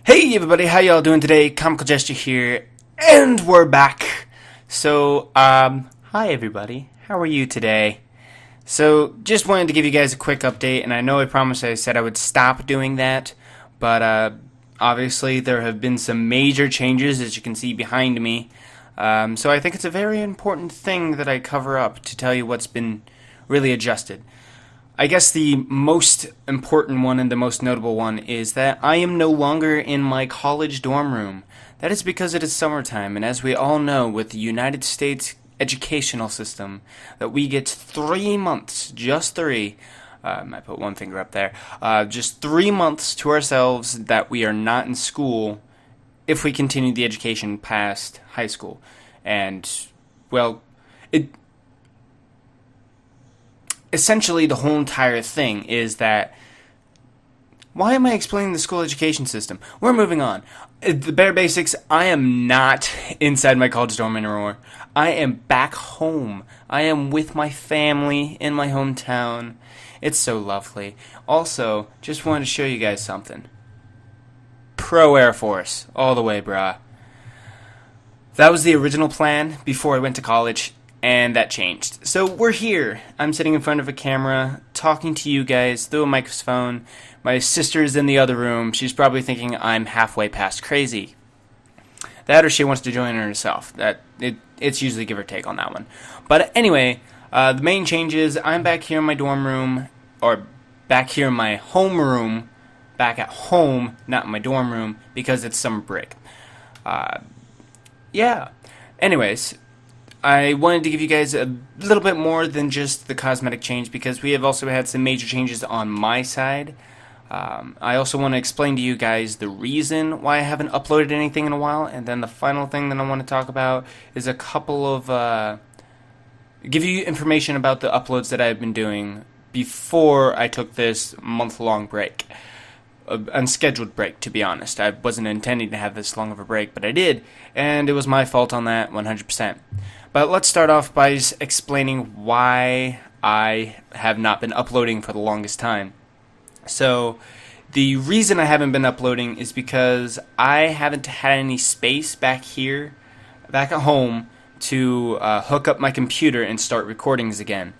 Hey everybody, how y'all doing today? Comical Jester here, and we're back. Hi everybody, how are you today? So, just wanted to give you guys a quick update, and I know I promised I said I would stop doing that, but obviously there have been some major changes, as you can see behind me. So I think it's a very important thing that I cover up to tell you what's been really adjusted. I guess the most important one and the most notable one is that I am no longer in my college dorm room. That is because it is summertime, and as we all know with the United States educational system, that we get 3 months, just three, I put one finger up there, just 3 months to ourselves that we are not in school if we continue the education past high school. And, well, essentially the whole entire thing is that, why am I explaining the school education system? We're moving on. The bare basics, I am not inside my college dorm anymore. I am back home. I am with my family in my hometown. It's so lovely. Also, just wanted to show you guys something. Pro Air Force, all the way, brah. That was the original plan before I went to college, and that changed. So we're here. I'm sitting in front of a camera, talking to you guys through a microphone. My sister's in the other room. She's probably thinking I'm halfway past crazy. That or she wants to join herself. It's usually give or take on that one. But anyway, the main change is I'm back here in my dorm room, or back here in my home room, back at home, not in my dorm room, because it's summer break. Yeah. Anyways, I wanted to give you guys a little bit more than just the cosmetic change, because we have also had some major changes on my side. I also want to explain to you guys the reason why I haven't uploaded anything in a while, and then the final thing that I want to talk about is a couple of, give you information about the uploads that I've been doing before I took this month-long break. Unscheduled break, to be honest. I wasn't intending to have this long of a break, but I did, and it was my fault on that 100%. But let's start off by explaining why I have not been uploading for the longest time. So, the reason I haven't been uploading is because I haven't had any space back here, back at home, to hook up my computer and start recordings again.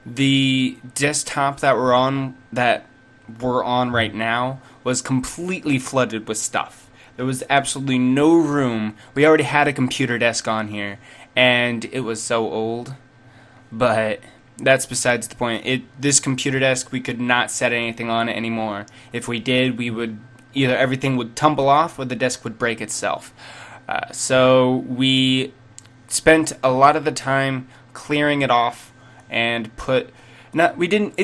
The desktop that we're on right now was completely flooded with stuff. There was absolutely no room. We already had a computer desk on here, and it was so old, but that's besides the point. This computer desk, we could not set anything on it anymore. If we did, we would either everything would tumble off or the desk would break itself. So we spent a lot of the time clearing it off and it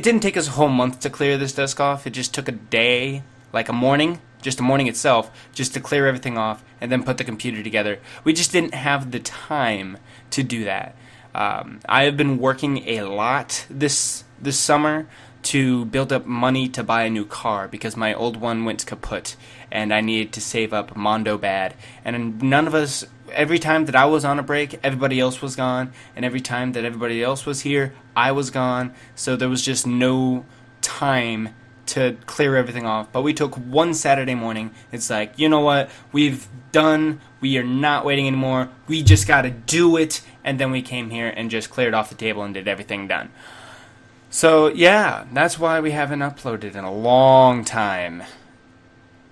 didn't take us a whole month to clear this desk off. It just took a day, like a morning, just a morning itself, just to clear everything off and then put the computer together. We just didn't have the time to do that. I have been working a lot this summer to build up money to buy a new car because my old one went kaput and I needed to save up mondo bad. And none of us, every time that I was on a break, everybody else was gone, and every time that everybody else was here, I was gone, so there was just no time to clear everything off. But we took one Saturday morning. It's like, you know what, we are not waiting anymore, we just gotta do it, and then we came here and just cleared off the table and did everything done. So yeah, that's why we haven't uploaded in a long time.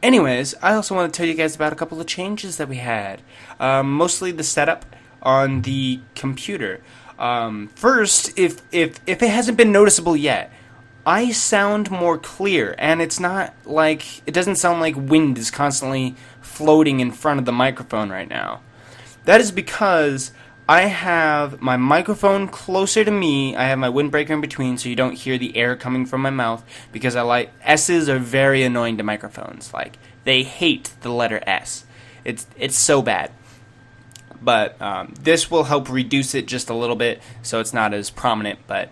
Anyways, I also want to tell you guys about a couple of changes that we had. Mostly the setup on the computer. First, if it hasn't been noticeable yet, I sound more clear, and it doesn't sound like wind is constantly floating in front of the microphone right now. That is because I have my microphone closer to me. I have my windbreaker in between so you don't hear the air coming from my mouth, because S's are very annoying to microphones. Like, they hate the letter S. It's so bad. But this will help reduce it just a little bit so it's not as prominent, but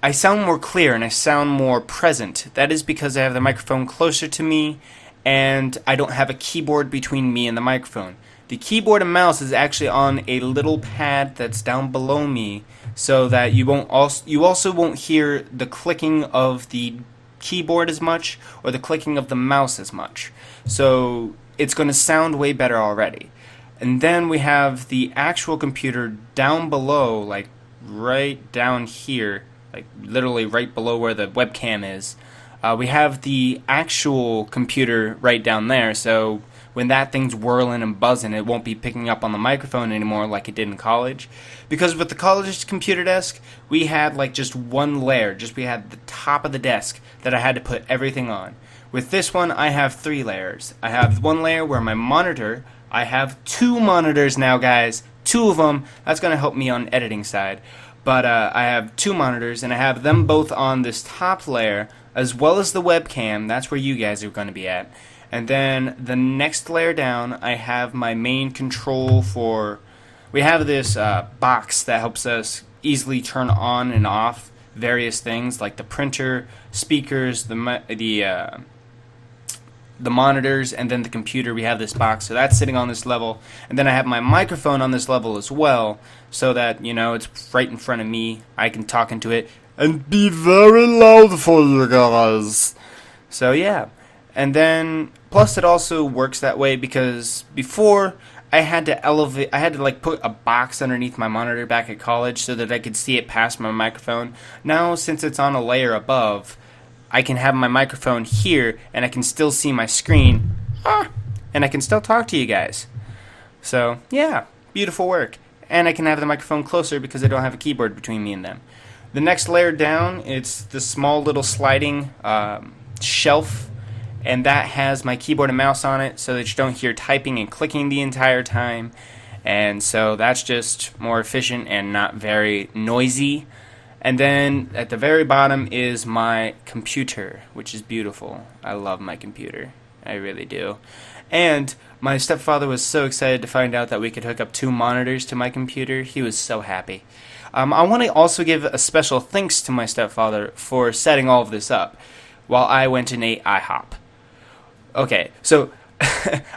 I sound more clear and I sound more present. That is because I have the microphone closer to me and I don't have a keyboard between me and the microphone. The keyboard and mouse is actually on a little pad that's down below me, so that you also won't hear the clicking of the keyboard as much or the clicking of the mouse as much. So it's going to sound way better already. And then we have the actual computer down below, like right down here, like literally right below where the webcam is. We have the actual computer right down there, so when that thing's whirling and buzzing, it won't be picking up on the microphone anymore like it did in college. Because with the college computer desk, we had like just one layer, we had the top of the desk that I had to put everything on. With this one, I have 3 layers. I have one layer where my monitor, I have 2 monitors now, guys, 2 of them. That's going to help me on editing side. But I have 2 monitors, and I have them both on this top layer, as well as the webcam. That's where you guys are going to be at. And then the next layer down, I have my main control for... We have this box that helps us easily turn on and off various things, like the printer, speakers, the monitors, and then the computer. We have this box, so that's sitting on this level. And then I have my microphone on this level as well, so that, you know, it's right in front of me. I can talk into it and be very loud for you guys. So yeah. And then, plus it also works that way because before I had to like put a box underneath my monitor back at college so that I could see it past my microphone. Now, since it's on a layer above, I can have my microphone here and I can still see my screen, and I can still talk to you guys. So, yeah, beautiful work. And I can have the microphone closer because I don't have a keyboard between me and them. The next layer down, it's the small little sliding shelf, and that has my keyboard and mouse on it so that you don't hear typing and clicking the entire time. And so that's just more efficient and not very noisy. And then at the very bottom is my computer, which is beautiful. I love my computer. I really do. And my stepfather was so excited to find out that we could hook up 2 monitors to my computer. He was so happy. I want to also give a special thanks to my stepfather for setting all of this up while I went and ate IHOP. Okay, so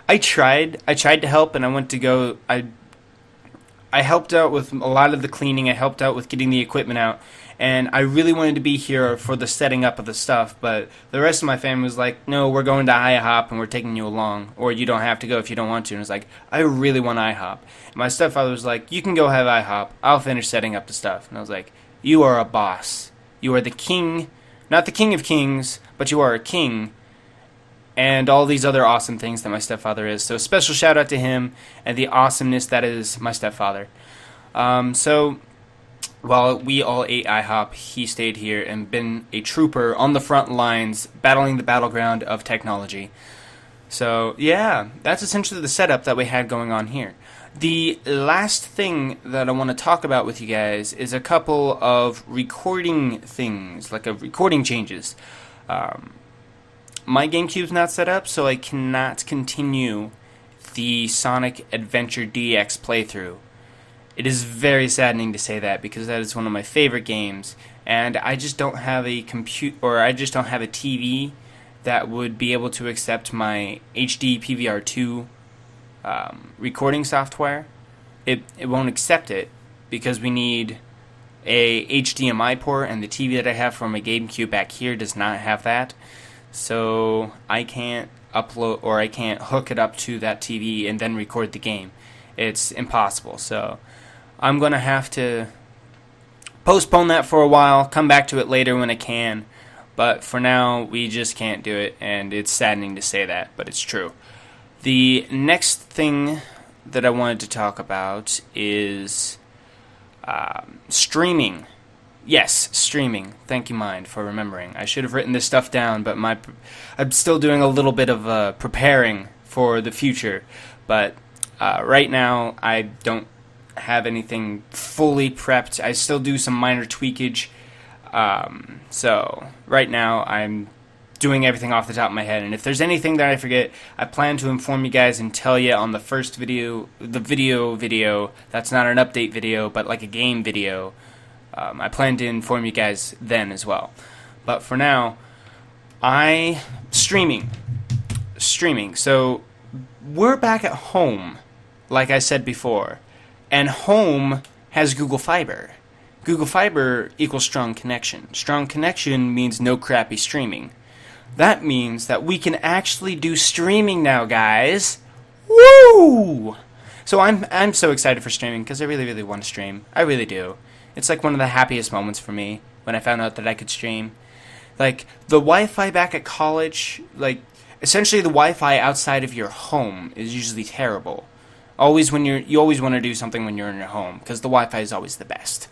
I tried to help, and I went to go. I helped out with a lot of the cleaning. I helped out with getting the equipment out, and I really wanted to be here for the setting up of the stuff. But the rest of my family was like, "No, we're going to IHOP, and we're taking you along, or you don't have to go if you don't want to." And I was like, "I really want IHOP." And my stepfather was like, "You can go have IHOP. I'll finish setting up the stuff." And I was like, "You are a boss. You are the king, not the king of kings, but you are a king." And all these other awesome things that my stepfather is. So special shout out to him and the awesomeness that is my stepfather. So while we all ate IHOP, he stayed here and been a trooper on the front lines, battling the battleground of technology. So yeah, that's essentially the setup that we had going on here. The last thing that I want to talk about with you guys is a couple of recording things, like recording changes. My GameCube's not set up, so I cannot continue the Sonic Adventure DX playthrough. It is very saddening to say that because that is one of my favorite games, and I just don't have a TV that would be able to accept my HD PVR2 recording software. It won't accept it because we need a HDMI port, and the TV that I have for my GameCube back here does not have that. So I can't upload, or I can't hook it up to that TV and then record the game. It's impossible. So I'm going to have to postpone that for a while, come back to it later when I can. But for now, we just can't do it, and it's saddening to say that, but it's true. The next thing that I wanted to talk about is streaming. Yes, streaming. Thank you, Mind, for remembering. I should have written this stuff down, but I'm still doing a little bit of preparing for the future. But right now, I don't have anything fully prepped. I still do some minor tweakage. So right now, I'm doing everything off the top of my head. And if there's anything that I forget, I plan to inform you guys and tell you on the first video, the video. That's not an update video, but like a game video. I plan to inform you guys then as well. But for now, streaming. So we're back at home, like I said before, and home has Google Fiber. Google Fiber equals strong connection. Strong connection means no crappy streaming. That means that we can actually do streaming now, guys. Woo! So I'm so excited for streaming because I really want to stream. I really do. It's like one of the happiest moments for me when I found out that I could stream. Like the Wi-Fi back at college, like essentially the Wi-Fi outside of your home is usually terrible. Always when you always want to do something when you're in your home because the Wi-Fi is always the best.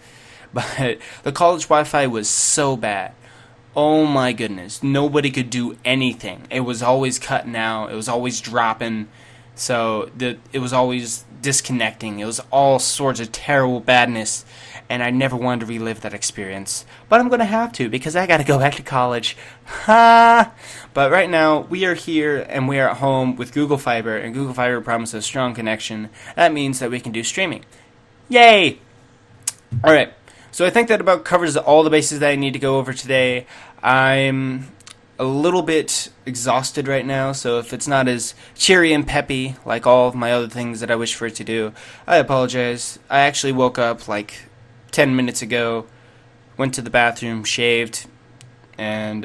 But the college Wi-Fi was so bad. Oh my goodness, nobody could do anything. It was always cutting out. It was always dropping. So it was always disconnecting. It was all sorts of terrible badness, and I never wanted to relive that experience. But I'm going to have to because I got to go back to college. Ha! But right now, we are here and we are at home with Google Fiber, and Google Fiber promises a strong connection. That means that we can do streaming. Yay! Alright, so I think that about covers all the bases that I need to go over today. I'm a little bit exhausted right now, so if it's not as cheery and peppy like all of my other things that I wish for it to do, I apologize. I actually woke up like 10 minutes ago, went to the bathroom, shaved, and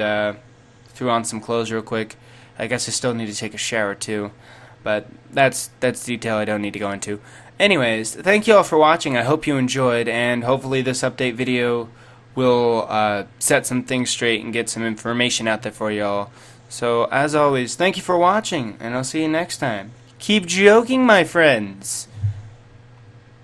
threw on some clothes real quick. I guess I still need to take a shower too, but that's detail I don't need to go into. Anyways, thank you all for watching. I hope you enjoyed, and hopefully this update video will set some things straight and get some information out there for y'all. So, as always, thank you for watching, and I'll see you next time. Keep joking, my friends!